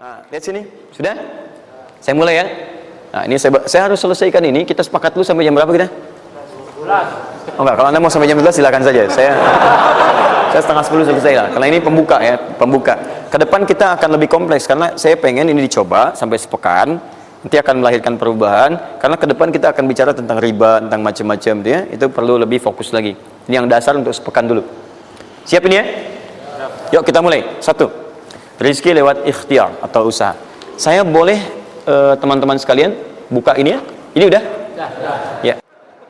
Lihat sini, sudah? Saya mulai ya. Nah, ini saya harus selesaikan ini. Kita sepakat dulu sampai jam berapa kita? Oh enggak, kalau Anda mau sampai jam 12 silakan saja. Saya setengah 10 selesai lah. Karena ini pembuka ya, pembuka. Ke depan kita akan lebih kompleks karena saya pengen ini dicoba sampai sepekan. Nanti akan melahirkan perubahan. Karena ke depan kita akan bicara tentang riba, tentang macam-macam ya. Itu perlu lebih fokus lagi. Ini yang dasar untuk sepekan dulu. Siap ini ya? Yuk kita mulai. 1. Rizki lewat ikhtiar atau usaha. Saya boleh teman-teman sekalian buka ini ya? Ini udah? Ya.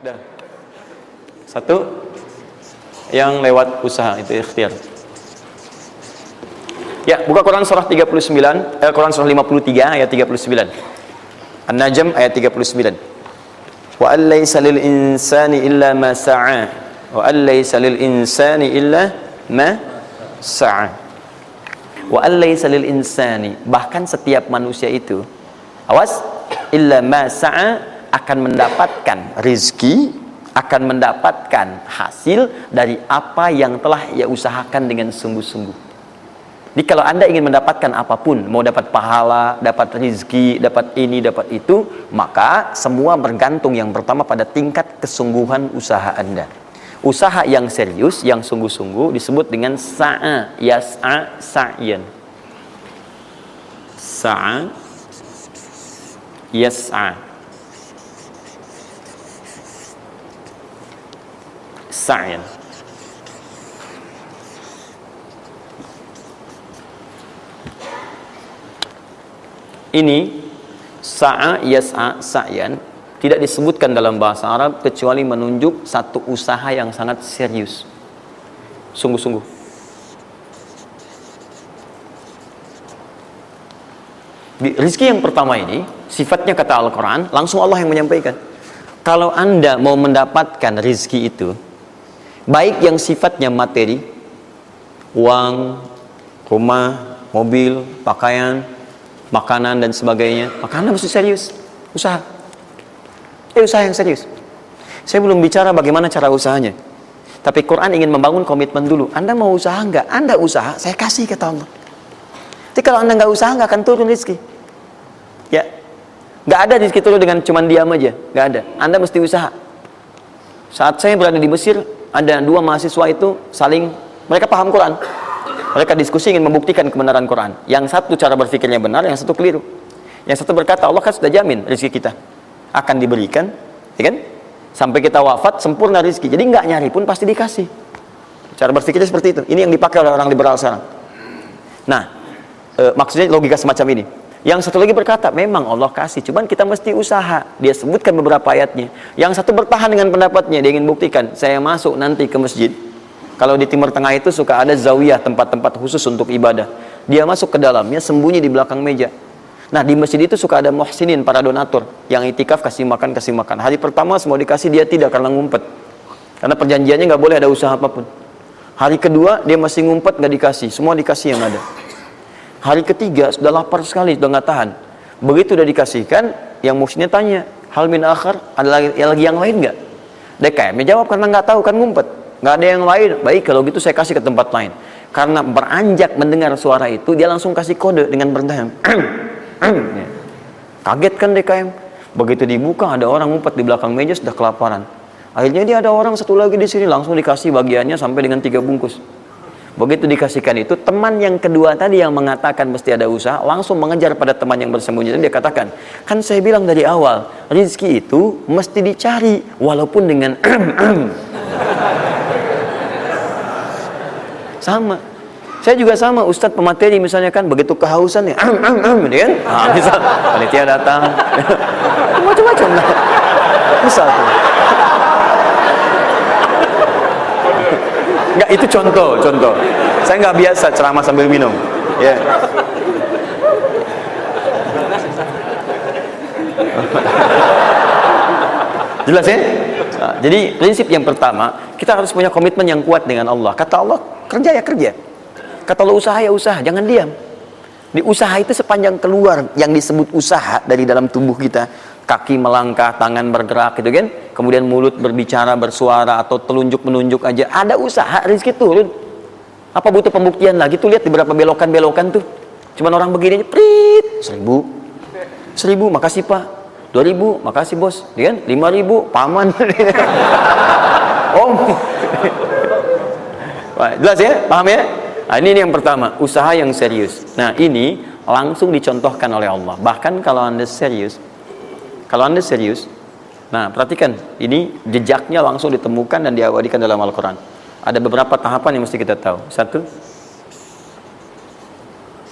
Udah. 1 yang lewat usaha itu ikhtiar. Ya, buka Quran surah 39, Quran surah 53 ayat 39. An-Najm ayat 39. Wa allaysa lil insani illa ma sa'a. Wa allaysa lil insani illa ma sa'a. Wa allaysa lil insani, bahkan setiap manusia itu, awas, illa ma sa'a, akan mendapatkan rizki, akan mendapatkan hasil dari apa yang telah ia usahakan dengan sungguh-sungguh. Jadi kalau Anda ingin mendapatkan apapun, mau dapat pahala, dapat rizki, dapat ini, dapat itu, maka semua bergantung yang pertama pada tingkat kesungguhan usaha Anda. Usaha yang serius, yang sungguh-sungguh disebut dengan sa'a, yas'a, sa'yan. Sa'a, yas'a, sa'yan. Ini sa'a, yas'a, sa'yan tidak disebutkan dalam bahasa Arab kecuali menunjuk satu usaha yang sangat serius, sungguh-sungguh. Rizki yang pertama ini sifatnya kata Al-Quran, langsung Allah yang menyampaikan. Kalau Anda mau mendapatkan rizki itu, baik yang sifatnya materi, uang, rumah, mobil, pakaian, makanan dan sebagainya, maka Anda mesti serius usaha. Usaha yang serius. Saya belum bicara bagaimana cara usahanya, tapi Quran ingin membangun komitmen dulu. Anda mau usaha enggak? Anda usaha, saya kasih kata Allah. Jadi kalau Anda nggak usaha, nggak akan turun rezeki. Ya, nggak ada rezeki turun dengan cuman diam aja, nggak ada. Anda mesti usaha. Saat saya berada di Mesir, ada 2 mahasiswa itu saling, mereka paham Quran. Mereka diskusi ingin membuktikan kebenaran Quran. Yang satu cara berpikirnya benar, yang satu keliru. Yang satu berkata, Allah kan sudah jamin rezeki kita akan diberikan, ya kan? Sampai kita wafat sempurna rezeki. Jadi nggak nyari pun pasti dikasih. Cara berpikirnya seperti itu. Ini yang dipakai oleh orang liberal sekarang. Nah, maksudnya logika semacam ini. Yang satu lagi berkata, memang Allah kasih, cuman kita mesti usaha. Dia sebutkan beberapa ayatnya. Yang satu bertahan dengan pendapatnya, dia ingin buktikan, saya masuk nanti ke masjid. Kalau di Timur Tengah itu suka ada zawiyah, tempat-tempat khusus untuk ibadah. Dia masuk ke dalamnya, sembunyi di belakang meja. Nah, di masjid itu suka ada muhsinin, para donatur, yang itikaf kasih makan. Hari pertama semua dikasih, dia tidak, karena ngumpet. Karena perjanjiannya nggak boleh ada usaha apapun. Hari kedua dia masih ngumpet, nggak dikasih, semua dikasih yang ada. Hari ketiga sudah lapar sekali, sudah nggak tahan. Begitu udah dikasihkan, yang muhsinnya tanya, hal min akhar, ada lagi yang lain nggak? DKM jawab karena nggak tahu, kan ngumpet. Nggak ada yang lain. Baik, kalau gitu saya kasih ke tempat lain. Karena beranjak mendengar suara itu, dia langsung kasih kode dengan berdahan. Kaget kan DKM. Begitu dibuka, ada orang ngumpet di belakang meja, sudah kelaparan. Akhirnya dia ada orang satu lagi di sini, langsung dikasih bagiannya sampai dengan 3 bungkus. Begitu dikasihkan itu, teman yang kedua tadi yang mengatakan mesti ada usaha, langsung mengejar pada teman yang bersembunyi. Dan dia katakan, kan saya bilang dari awal, rezeki itu mesti dicari, walaupun dengan sama. Saya juga sama, Ustadz pemateri misalnya kan, begitu kehausan ya, kan? Nah, misal panitia datang, macam-macam lah. Misal tuh. Enggak, itu contoh. Saya nggak biasa ceramah sambil minum. Ya. Jelas ya? Nah, jadi prinsip yang pertama, kita harus punya komitmen yang kuat dengan Allah. Kata Allah, kerja ya kerja. Kata Allah, usaha ya usaha, jangan diam. Di usaha itu sepanjang keluar yang disebut usaha dari dalam tubuh kita, kaki melangkah, tangan bergerak gitu kan, kemudian mulut berbicara, bersuara, atau telunjuk menunjuk aja, ada usaha, rezeki turun. Apa butuh pembuktian lagi? Tuh lihat di beberapa belokan-belokan tuh, Cuman orang begini aja, prit, 1.000. 1.000, makasih Pak. 2.000, makasih bos. Dia kan 5.000, paman. Om. Jelas ya? Paham ya? Nah, ini yang pertama, usaha yang serius. Nah, ini langsung dicontohkan oleh Allah. Bahkan kalau Anda serius, nah perhatikan, ini jejaknya langsung ditemukan dan diabadikan dalam Al-Quran. Ada beberapa tahapan yang mesti kita tahu. 1,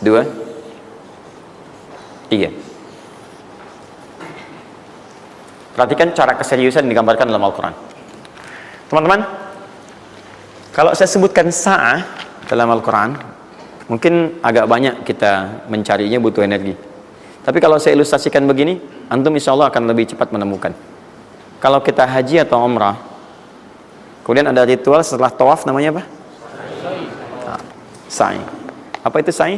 2, 3. Perhatikan cara keseriusan yang digambarkan dalam Al-Quran. Teman-teman, kalau saya sebutkan sa'ah dalam Al-Quran, mungkin agak banyak kita mencarinya, butuh energi. Tapi kalau saya ilustrasikan begini, antum insya Allah akan lebih cepat menemukan. Kalau kita haji atau umrah, kemudian ada ritual setelah tawaf, namanya apa? Sa'i. Apa itu sa'i?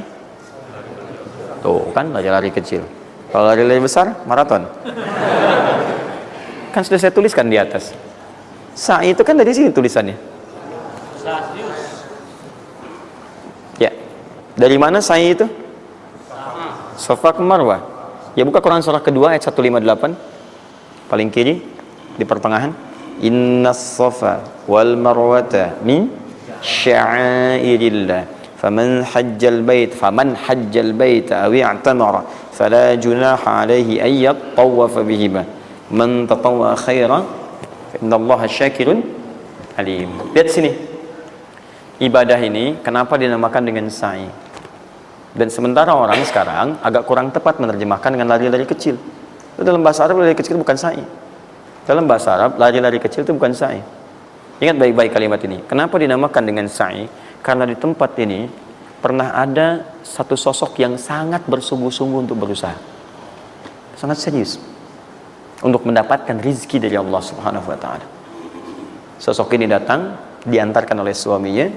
Tuh kan, lari-lari kecil. Kalau lari-lari besar, maraton. Kan sudah saya tuliskan di atas. Sa'i itu kan dari sini tulisannya. Ya. Dari mana sa'i itu? Safa ke Marwah. Ya, buka Quran surah kedua ayat 158. Paling kiri di pertengahan. Innas safa wal marwata min sya'airillah. Faman hajjal bait aw i'tamara fala junaha alaihi ay yatawafa bihima. Man tatawwa khairan innallaha syakirun alim. Lihat sini. Ibadah ini kenapa dinamakan dengan sa'i? Dan sementara orang sekarang agak kurang tepat menerjemahkan dengan lari-lari kecil. Dalam bahasa Arab lari kecil bukan sa'i. Dalam bahasa Arab lari-lari kecil itu bukan sa'i. Ingat baik-baik kalimat ini. Kenapa dinamakan dengan sa'i? Karena di tempat ini pernah ada satu sosok yang sangat bersungguh-sungguh untuk berusaha. Sangat serius untuk mendapatkan rizki dari Allah Subhanahu wa ta'ala. Sosok ini datang, diantarkan oleh suaminya.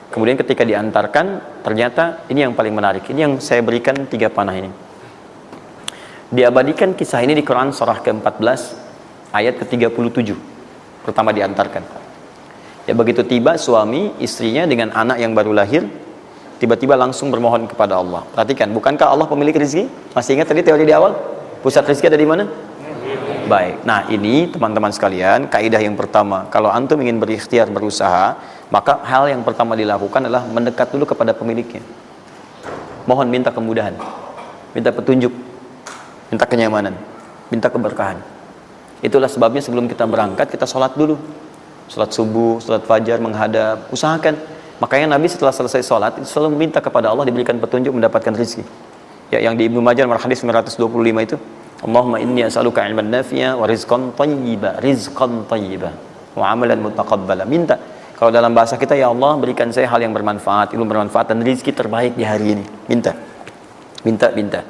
Kemudian ketika diantarkan, ternyata ini yang paling menarik. Ini yang saya berikan 3 panah ini. Diabadikan kisah ini di Quran surah ke-14 ayat ke-37. Pertama diantarkan. Ya, begitu tiba suami, istrinya dengan anak yang baru lahir, tiba-tiba langsung bermohon kepada Allah. Perhatikan, bukankah Allah pemilik rizki? Masih ingat tadi teori di awal? Pusat rizki ada di mana? Baik, nah ini teman-teman sekalian, kaidah yang pertama, kalau antum ingin berikhtiar berusaha, maka hal yang pertama dilakukan adalah mendekat dulu kepada pemiliknya. Mohon minta kemudahan, minta petunjuk, minta kenyamanan, minta keberkahan. Itulah sebabnya sebelum kita berangkat, kita sholat dulu. Sholat subuh, sholat fajar, menghadap, usahakan. Makanya Nabi setelah selesai sholat, selalu meminta kepada Allah diberikan petunjuk mendapatkan rezeki. Ya, yang di Ibnu Majah hadis 925 itu, Allahumma inni as'aluka ilman nafi'a wa rizqan thayyiba wa amalan mutaqabbala. Minta. Kalau dalam bahasa kita, ya Allah berikan saya hal yang bermanfaat, ilmu bermanfaat dan rezeki terbaik di hari ini. Minta.